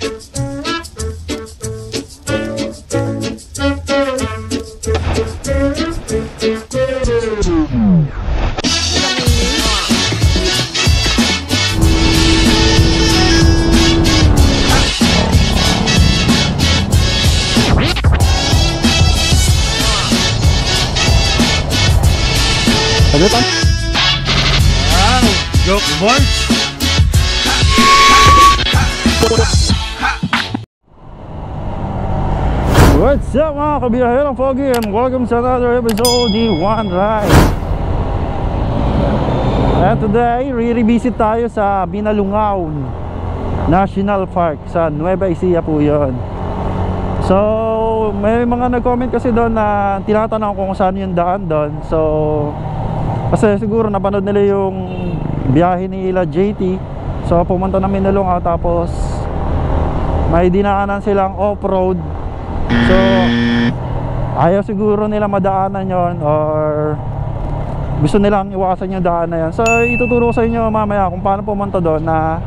Wow, joke boys. What's up mga kabiyahero, Foggy, and welcome to another episode ni One Ride. And today, re-revisit tayo sa Binalungaw National Park sa Nueva Ecija po yun. So, may mga nag-comment kasi doon na tinatanong kung saan yung daan doon. So, kasi siguro napanood nila yung biyahe ni ila JT. So, pumunta na Binalungaw, tapos may dinaanan silang off-road. So, ayaw siguro nila madaanan yon, or gusto nilang iwasan yung daan na yan. So, ituturo ko sa inyo mamaya kung paano pumunta doon na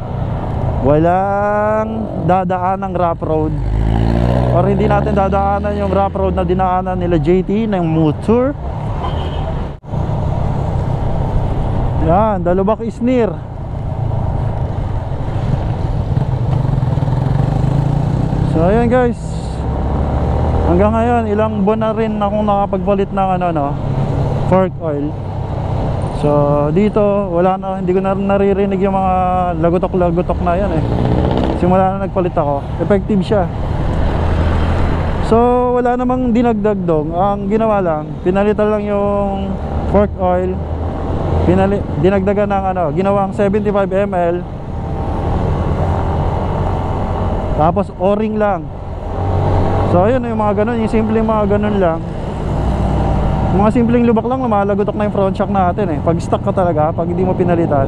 walang dadaan ng rough road, or hindi natin dadaanan yung rough road na dinaanan nila JT ng motor. Yan, Dalubak is near. So ayan guys, hanggang ngayon ilang buwan na rin akong nakapagpalit ng fork oil. So dito wala na, hindi ko na naririnig yung mga lagotok-lagotok na yan simula na nagpalit ako. Effective siya. So wala namang dinagdag dong. Ang ginawa lang, pinalitan lang yung fork oil, dinagdagan ng ginawang 75 ml, tapos o-ring lang. So ayun, yung mga ganun, yung simpleng mga ganun lang, mga simpleng lubak lang, lumalagotok na yung front shock natin pag stuck ka talaga, pag hindi mo pinalitan.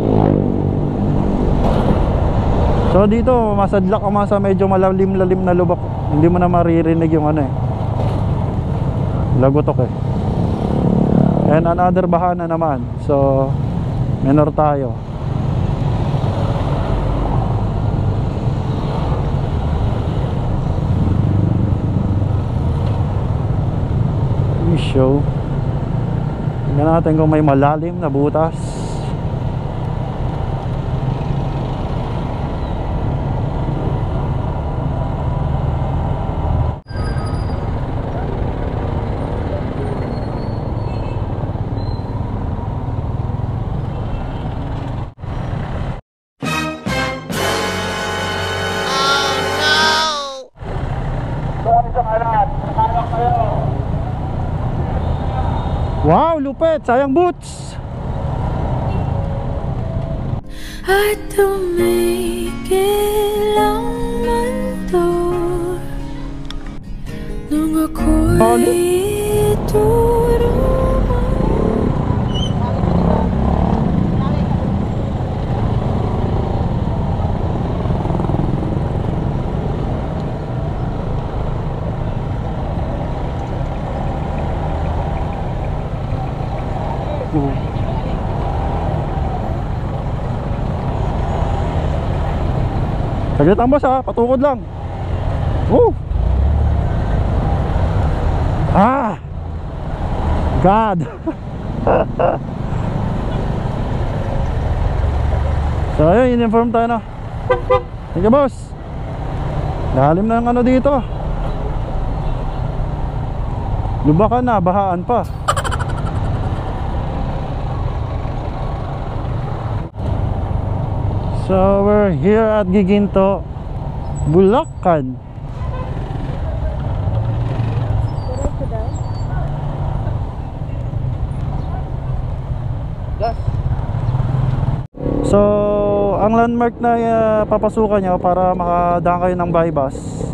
So dito masadlak ka sa medyo malalim-lalim na lubak, hindi mo na maririnig yung lagotok and another bahana naman. So minor tayo. Show. Tingnan natin kung may malalim na butas. Wow, lupet! Sayang boots! At tumigil ang mundo nung ako'y ituro mo. Saglit ang boss patukod lang. God. So ayun, in-inform tayo na. Sige boss, lalim na ng dito. Lubakan na, bahaan pa. So we're here at Giginto, Bulacan. So ang landmark na papasukan nyo para makadaan kayo ng bypass,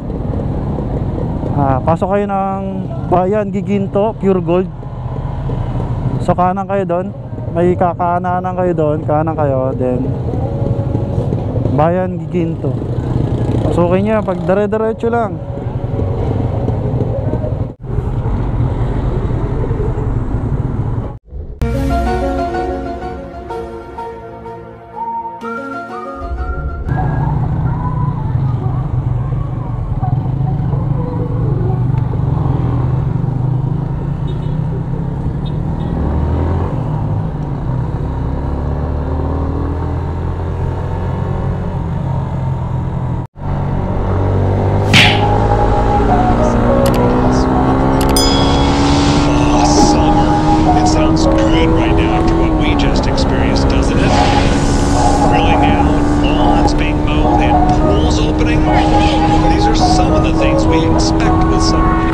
pasok kayo ng Bayan Giginto Pure Gold. So kanan kayo doon, may kakaanan kayo doon, kanan kayo, then Bayan Giginto. Pasukin niya pag dire-diretso lang. These are some of the things we expect with summer.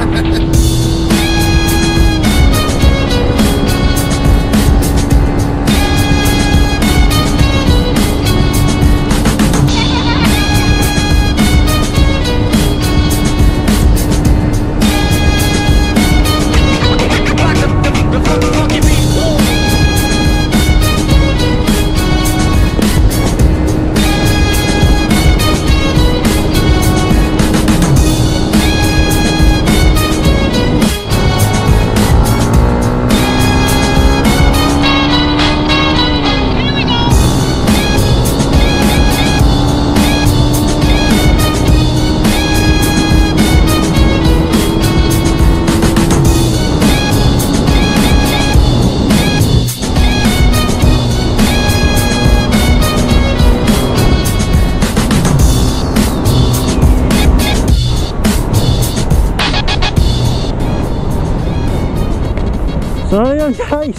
So yun guys,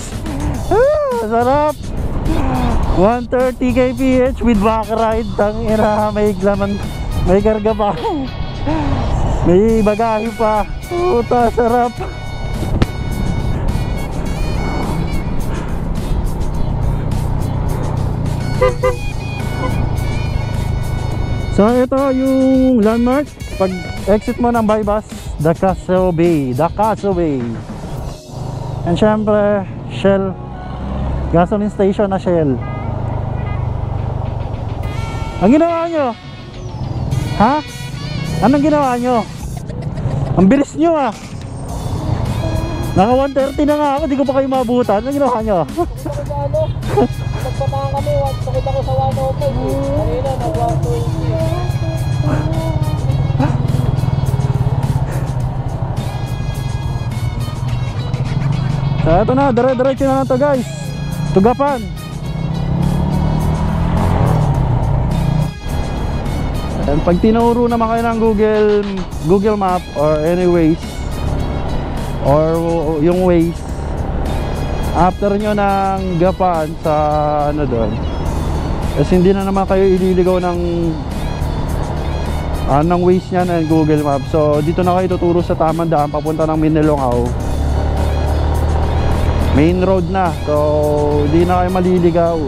sarap. 130 kph with back ride. Tangina, may glaman, may karga pa, may bagahe pa. Puta, sarap. So ito yung landmark pag exit mo ng bypass, Dacaso Bay. And syempre, Shell, gasoline station na Shell. Ang ginawa nyo? Ha? Anong ginawa nyo? Ang bilis nyo ah. Naka 130 na nga ako, di ko pa kayo mabutan. Anong ginawa nyo? Nagpatahan kami, pakita ko sa 105 kanina na 120. So ito na, dire-diretso na lang to guys, Tugapan. And pag tinuro naman kayo ng Google Map or anyways or yung Waze, after nyo ng Gapan sa ano doon, kasi hindi na naman kayo ililigaw ng Waze nya and Google Map. So dito na kayo tuturo sa tamang daan papunta ng Minilongao. Main road na, so hindi na kayo maliligaw.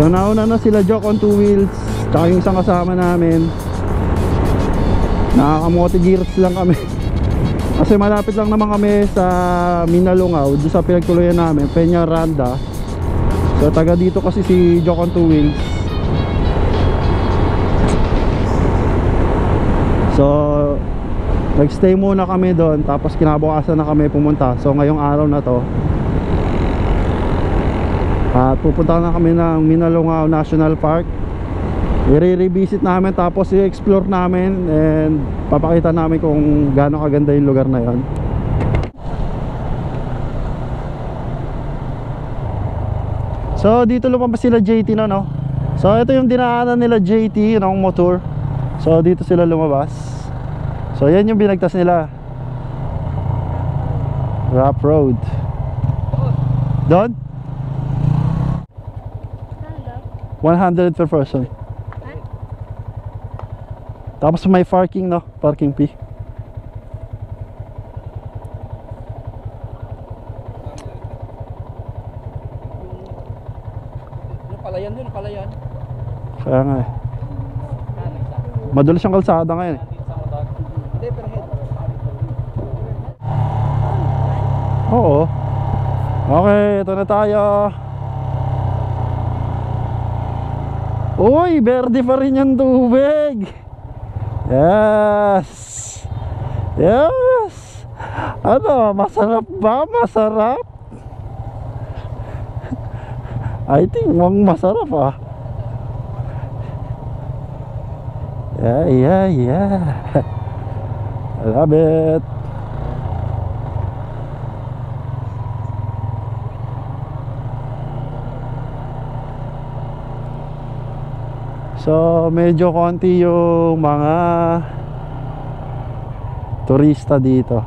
So nauna na sila Joke on 2 wheels, tsaka yung isang kasama namin. Nakakamote gears lang kami. Kasi malapit lang naman kami sa Minalungaw, doon sa pinagtuluyan namin, Peñaranda. So taga dito kasi si Joke on 2 wheels. So nagstay muna kami doon, tapos kinabukasan na kami pumunta. So ngayong araw na to at pupunta na kami ng Minalungaw National Park. I-revisit namin, tapos i-explore namin and papakita namin kung gaano kaganda yung lugar na yon. So dito lumabas sila JT no. So ito yung dinaanan nila JT ng motor. So dito sila lumabas. So yan yung binagtas nila, rough road. Doon 100 per person. Tapos may parking no, parking fee. Palayan yun, palayan. Kaya nga eh, madulas yung kalsada ngayon eh. Oo. Okay, ito na tayo. Uy, verde pa rin yung tubig. Yes. Yes. Ano, masarap ba? Masarap? I think masarap ah. Yeah. I love it. So medyo konti yung mga turista dito.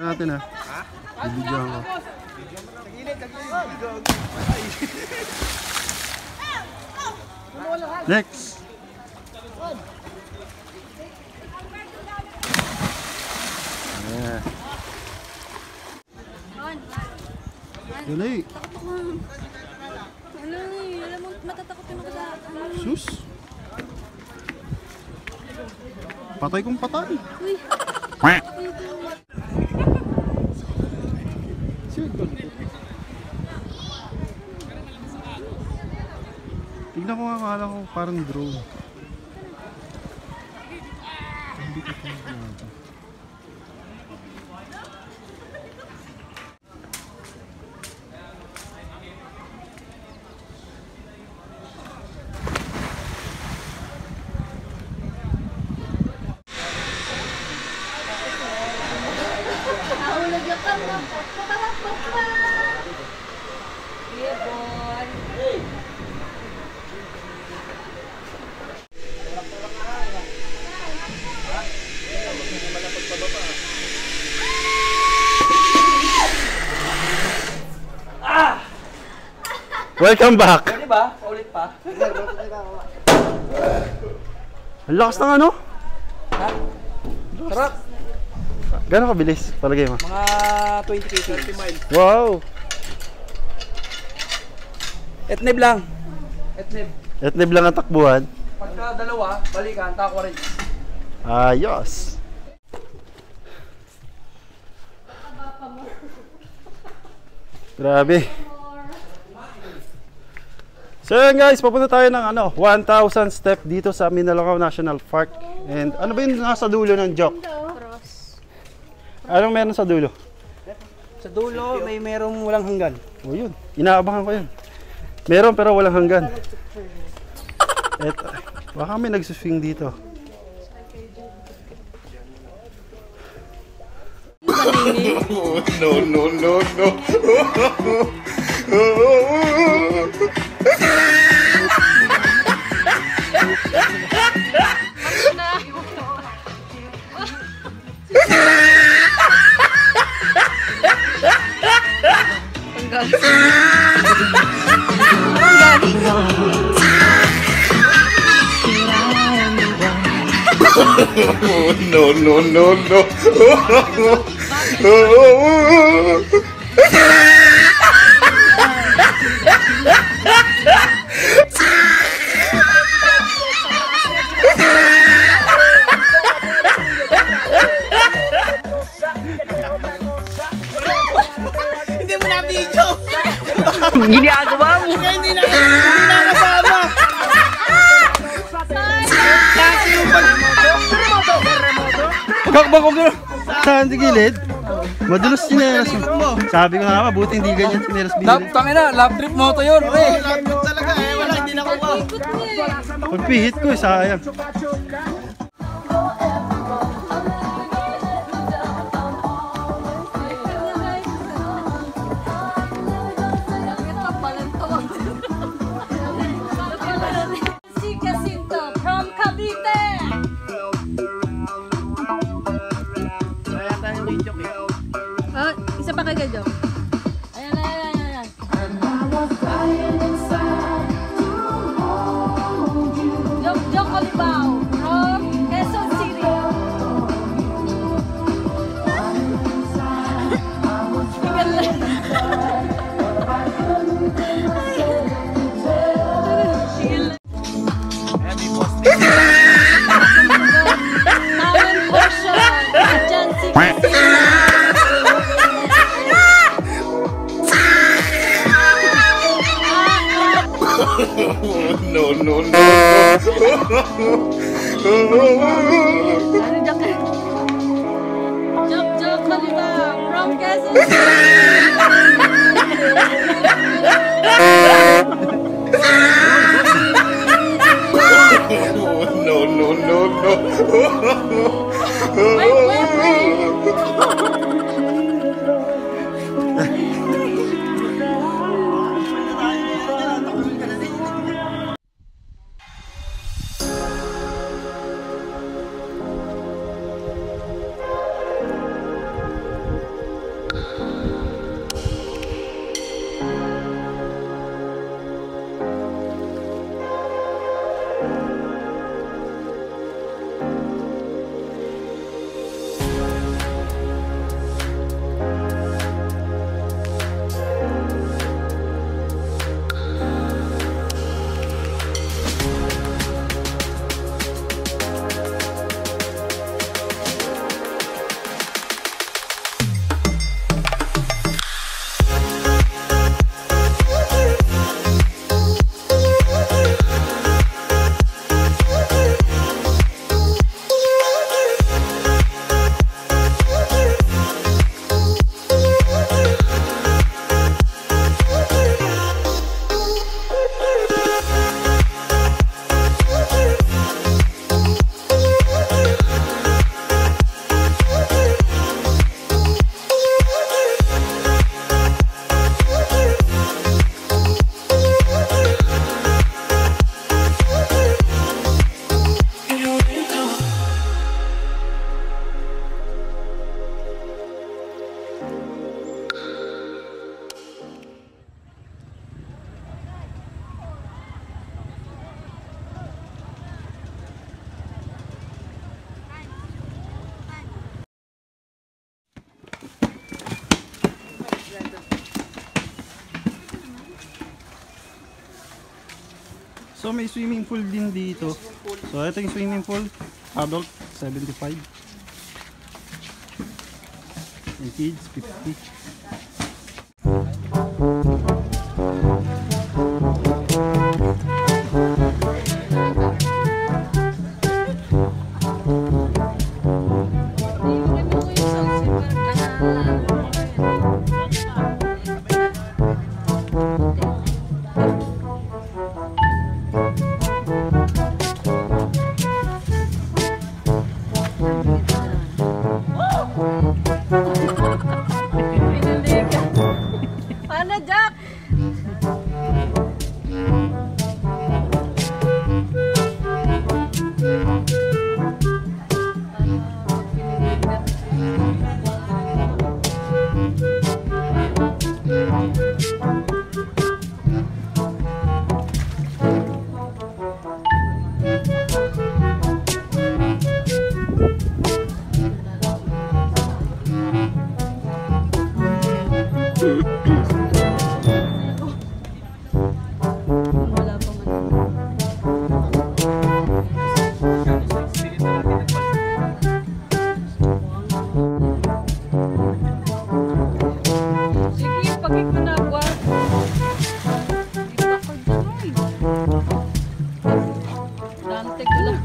Natin ha. Bibigyan ko. Next. Yeah. Dali. Alam mo, matatakotin ako sa Sus. Patay kong patay. Uy. Tignan ko nga, akala ko parang drone. Hindi ko tingnan. Nahulog yung kamo. Papalakpak pa. Yeah, boy. Welcome back. Pwede ba? Paulit pa? Ang lakas ng ano? Ha? Sarap. Gano'n kabilis? Palagay mo. Mga 20 km. 30 miles. Wow! Etneb lang. Etneb. Etnib lang ang takbuhan. Pagka dalawa, balikan, takwa rin. Ayos! Grabe. So yun guys, papunta tayo ng 1,000 step dito sa Minalongaw National Park. And ano ba yung nasa dulo ng joke? Cross. Anong meron sa dulo? Sa dulo, may merong walang hanggan. O yun, inaabangan ko yun. Meron pero walang hanggan. Eto, baka may nagsuswing dito. Hindi mo na video! Ginagawa mo! Hindi na kasama! Kasi yung Bakbak ko saan sa gilid? Madulos sinelas mo. Sabi ko nga, mabuti hindi ganyan sinelas binili. Tangin na, lap trip mo to yun, pre! Talaga eh, wala, hindi na ko pa. Pagpihit ko, sayang. Si Jacinto from Cavite. Oh, isa pa kagad jo. Ayan, ayan, ayan, ayan. Jok Olibao from Quezon City. Talent Ocean. Agency Jok Olibao from Quezon So may swimming pool din dito. So ito yung swimming pool, adult 75. And kids 50. Paano, Jack? Wala pa man. Sige, pagay ko na ako. Ipa ko dyan. Dante ko lang.